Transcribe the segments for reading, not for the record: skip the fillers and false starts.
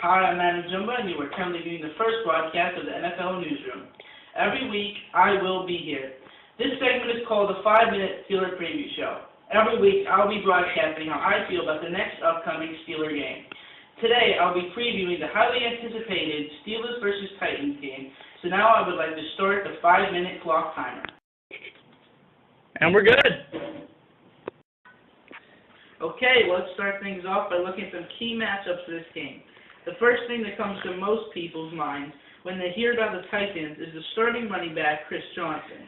Hi, I'm Adam Jumba, and you are currently viewing the first broadcast of the NFL Newsroom. Every week, I will be here. This segment is called the 5-Minute Steeler Preview Show. Every week, I'll be broadcasting how I feel about the next upcoming Steeler game. Today, I'll be previewing the highly anticipated Steelers versus Titans game, so now I would like to start the 5-minute clock timer. And we're good. Okay, let's start things off by looking at some key matchups for this game. The first thing that comes to most people's minds when they hear about the Titans is the starting running back, Chris Johnson.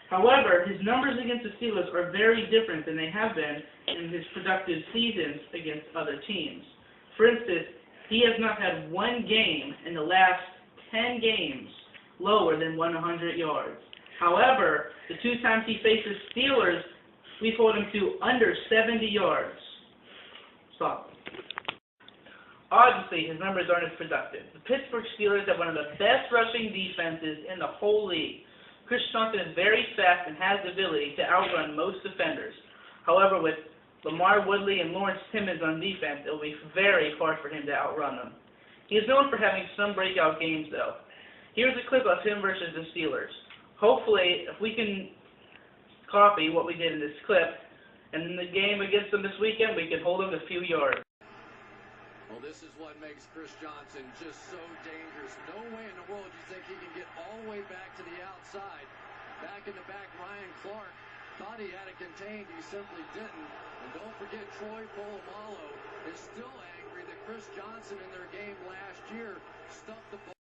However, his numbers against the Steelers are very different than they have been in his productive seasons against other teams. For instance, he has not had one game in the last 10 games lower than 100 yards. However, the two times he faces Steelers, we've held him to under 70 yards. Stop. Obviously, his numbers aren't as productive. The Pittsburgh Steelers have one of the best rushing defenses in the whole league. Chris Johnson is very fast and has the ability to outrun most defenders. However, with Lamar Woodley and Lawrence Timmons on defense, it will be very hard for him to outrun them. He is known for having some breakout games, though. Here's a clip of him versus the Steelers. Hopefully, if we can copy what we did in this clip, and in the game against them this weekend, we can hold them a few yards. Well, this is what makes Chris Johnson just so dangerous. No way in the world you think he can get all the way back to the outside. Back in the back, Ryan Clark thought he had it contained. He simply didn't. And don't forget, Troy Polamalu is still angry that Chris Johnson in their game last year stuffed the ball.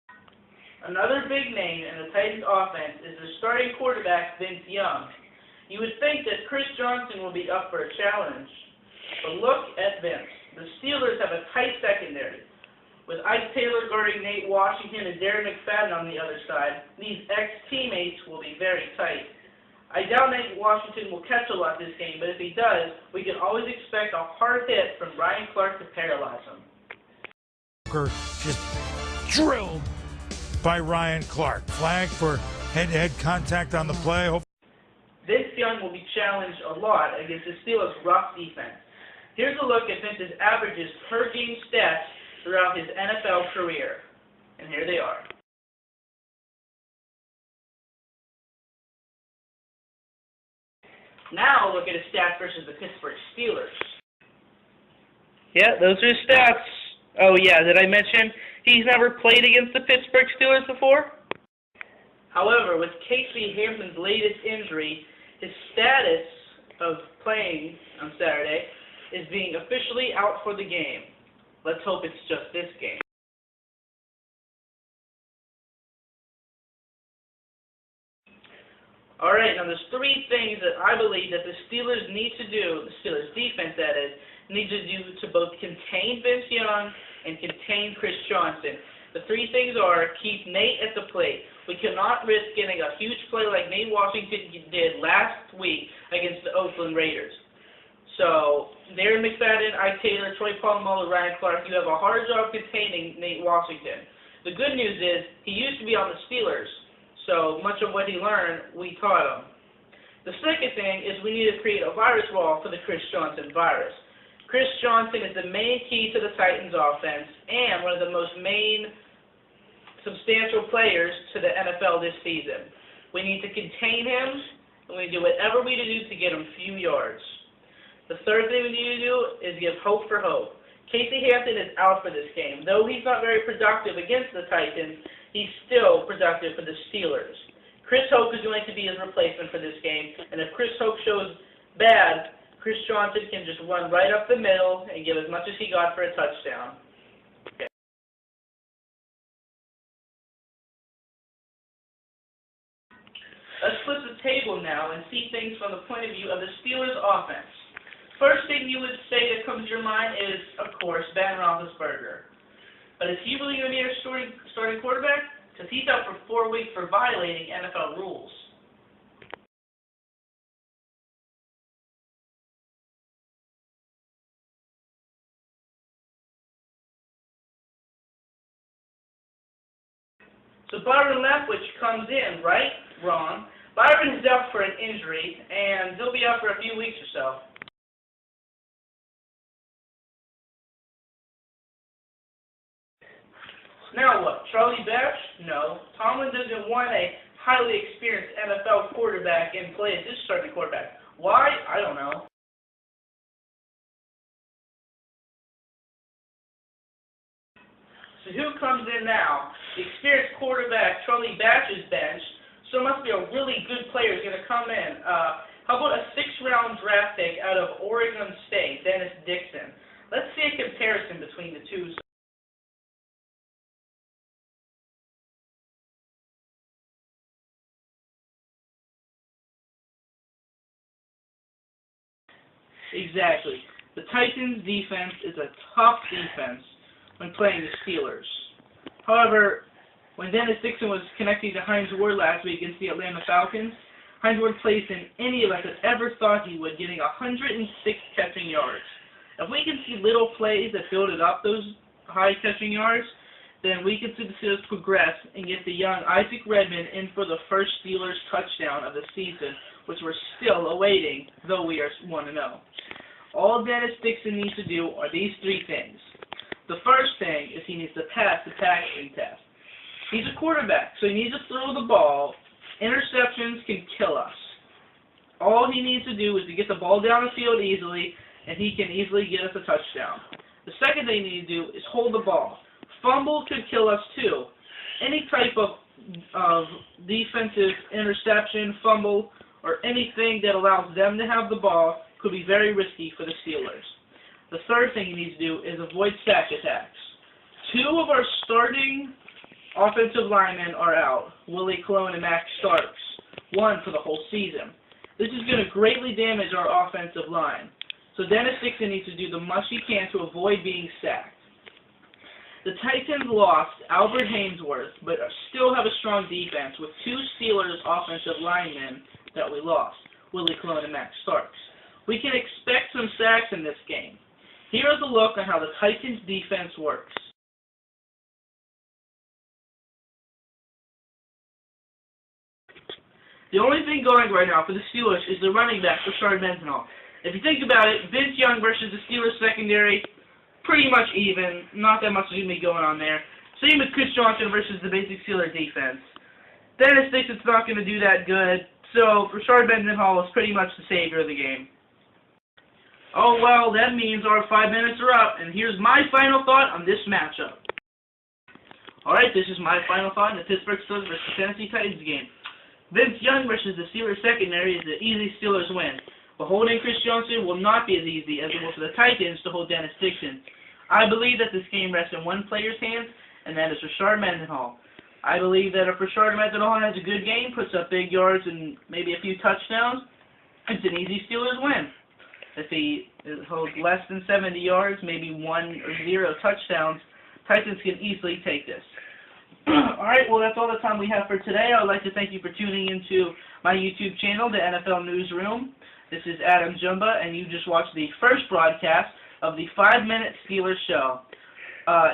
Another big name in the Titans offense is the starting quarterback, Vince Young. You would think that Chris Johnson will be up for a challenge, but look at Vince. The Steelers have a tight secondary. With Ike Taylor guarding Nate Washington and Darren McFadden on the other side, these ex-teammates will be very tight. I doubt Nate Washington will catch a lot this game, but if he does, we can always expect a hard hit from Ryan Clark to paralyze him. Just drilled by Ryan Clark. Flag for head-to-head contact on the play. Vince Young will be challenged a lot against the Steelers' rough defense. Here's a look at Vince's averages per game stats throughout his NFL career. And here they are. Now look at his stats versus the Pittsburgh Steelers. Yeah, those are his stats. Oh, yeah, did I mention he's never played against the Pittsburgh Steelers before? However, with Casey Hampton's latest injury, his status of playing on Saturday is being officially out for the game. Let's hope it's just this game. Alright, now there's three things that I believe that the Steelers need to do, the Steelers defense that is, needs to do to both contain Vince Young and contain Chris Johnson. The three things are keep Nate at the plate. We cannot risk getting a huge play like Nate Washington did last week against the Oakland Raiders. So, Darren McFadden, Ike Taylor, Troy Polamalu, Ryan Clark, you have a hard job containing Nate Washington. The good news is, he used to be on the Steelers, so much of what he learned, we taught him. The second thing is we need to create a virus wall for the Chris Johnson virus. Chris Johnson is the main key to the Titans offense and one of the most main substantial players to the NFL this season. We need to contain him, and we need to do whatever we do to get him a few yards. The third thing we need to do is give hope for hope. Casey Hampton is out for this game. Though he's not very productive against the Titans, he's still productive for the Steelers. Chris Hope is going to be his replacement for this game, and if Chris Hope shows bad, Chris Johnson can just run right up the middle and give as much as he got for a touchdown. Okay. Let's flip the table now and see things from the point of view of the Steelers offense. First thing you would say that comes to your mind is, of course, Ben Roethlisberger. But is he really going to be our starting quarterback? Because he's out for 4 weeks for violating NFL rules. So Byron Leftwich comes in, right? Wrong. Byron is out for an injury, and he'll be out for a few weeks or so. Now what? Charlie Batch? No. Tomlin doesn't want a highly experienced NFL quarterback in play as his starting quarterback. Why? I don't know. So who comes in now? The experienced quarterback, Charlie Batch, is benched, so it must be a really good player who's going to come in. How about a 6th-round draft pick out of Oregon State, Dennis Dixon? Let's see a comparison between the two. Exactly. The Titans' defense is a tough defense when playing the Steelers. However, when Dennis Dixon was connecting to Hines Ward last week against the Atlanta Falcons, Hines Ward placed in any of us that ever thought he would, getting 106 catching yards. If we can see little plays that build up those high catching yards, then we can see the Steelers progress and get the young Isaac Redman in for the first Steelers touchdown of the season, which we're still awaiting, though we are 1-0. All Dennis Dixon needs to do are these 3 things. The first thing is he needs to pass the passing test. He's a quarterback, so he needs to throw the ball. Interceptions can kill us. All he needs to do is to get the ball down the field easily, and he can easily get us a touchdown. The second thing you need to do is hold the ball. Fumble could kill us too. Any type of defensive interception, fumble, or anything that allows them to have the ball could be very risky for the Steelers. The third thing you need to do is avoid sack attacks. 2 of our starting offensive linemen are out, Willie Colon and Max Starks, 1 for the whole season. This is going to greatly damage our offensive line. So Dennis Dixon needs to do the much he can to avoid being sacked. The Titans lost Albert Hainsworth, but still have a strong defense with 2 Steelers offensive linemen that we lost, Willie Colon and Max Starks. We can expect some sacks in this game. Here is a look on how the Titans' defense works. The only thing going right now for the Steelers is the running back, Rashard Mendenhall. If you think about it, Vince Young versus the Steelers secondary, pretty much even. Not that much is going to be going on there. Same with Chris Johnson versus the basic Steelers defense. Dennis Dixon's not going to do that good, so Rashard Mendenhall is pretty much the savior of the game. Oh, well, that means our 5 minutes are up, and here's my final thought on this matchup. Alright, this is my final thought on the Pittsburgh Steelers versus Tennessee Titans game. Vince Young versus the Steelers secondary is an easy Steelers win, but holding Chris Johnson will not be as easy as it will for the Titans to hold Dennis Dixon. I believe that this game rests in one player's hands, and that is Rashard Mendenhall. I believe that if Rashard Mendenhall has a good game, puts up big yards and maybe a few touchdowns, it's an easy Steelers win. If he holds less than 70 yards, maybe 1 or 0 touchdowns, Titans can easily take this. Alright, well, that's all the time we have for today. I would like to thank you for tuning into my YouTube channel, the NFL Newsroom. This is Adam Jumba, and you just watched the first broadcast of the 5-Minute Steelers Show.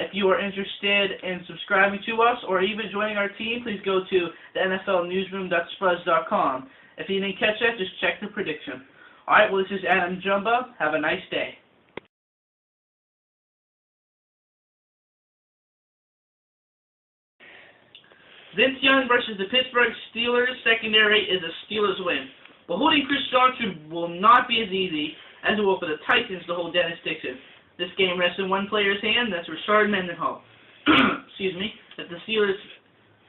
If you are interested in subscribing to us or even joining our team, please go to the NFLnewsroom.spruz.com. If you didn't catch that, just check the prediction. Alright, well, this is Adam Jumba. Have a nice day. Vince Young versus the Pittsburgh Steelers secondary is a Steelers win. But holding Chris Johnson will not be as easy as it will for the Titans to hold Dennis Dixon. This game rests in one player's hand, that's Rashard Mendenhall. Excuse me. If the Steelers,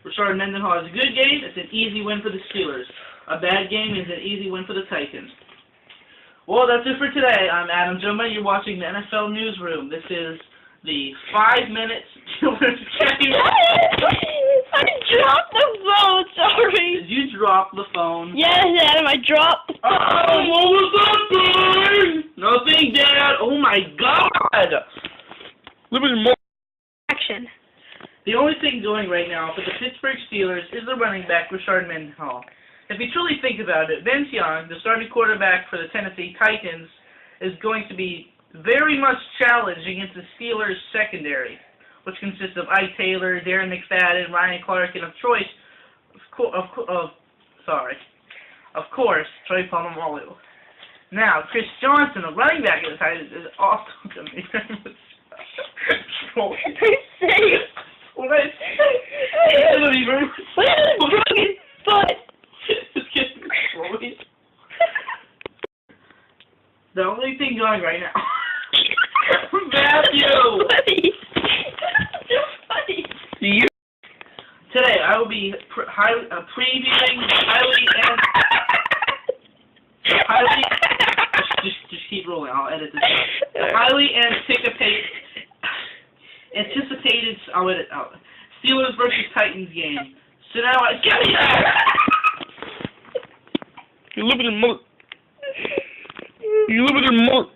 Rashard Mendenhall has a good game, it's an easy win for the Steelers. A bad game is an easy win for the Titans. Well, that's it for today. I'm Adam Jumba. You're watching the NFL Newsroom. This is the 5-minute Steelers game. I dropped the phone, sorry. Did you drop the phone? Yes, Adam, I dropped the phone. Oh, what was that, boy? Nothing, Dad. Oh, my God. Little more Action. The only thing going right now for the Pittsburgh Steelers is the running back, Rashard Mendenhall. If you truly think about it, Vince Young, the starting quarterback for the Tennessee Titans, is going to be very much challenged against the Steelers secondary, which consists of Ike Taylor, Darren McFadden, Ryan Clark, and of course, Troy Polamalu. Now, Chris Johnson, the running back of the Titans, is awesome to me. What I Young right now. Matthew! Funny. Funny. You. Today, I will be previewing just keep rolling. I'll edit this out. The highly anticipated. I'll edit out. Steelers versus Titans game. So now I You live in Mark. You live in Mark.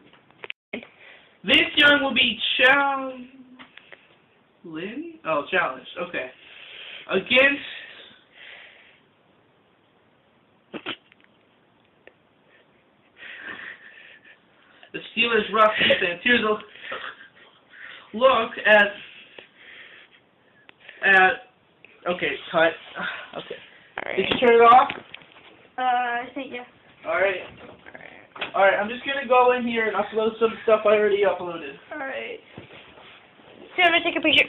Vince Young will be challenged. Okay. Against the Steelers' rough defense. Here's a look at. Okay, cut. Okay. Alright. Did you turn it off? I think, yeah. Alright. Alright, I'm just gonna go in here and upload some stuff I already uploaded. Alright. So I'm gonna take a picture.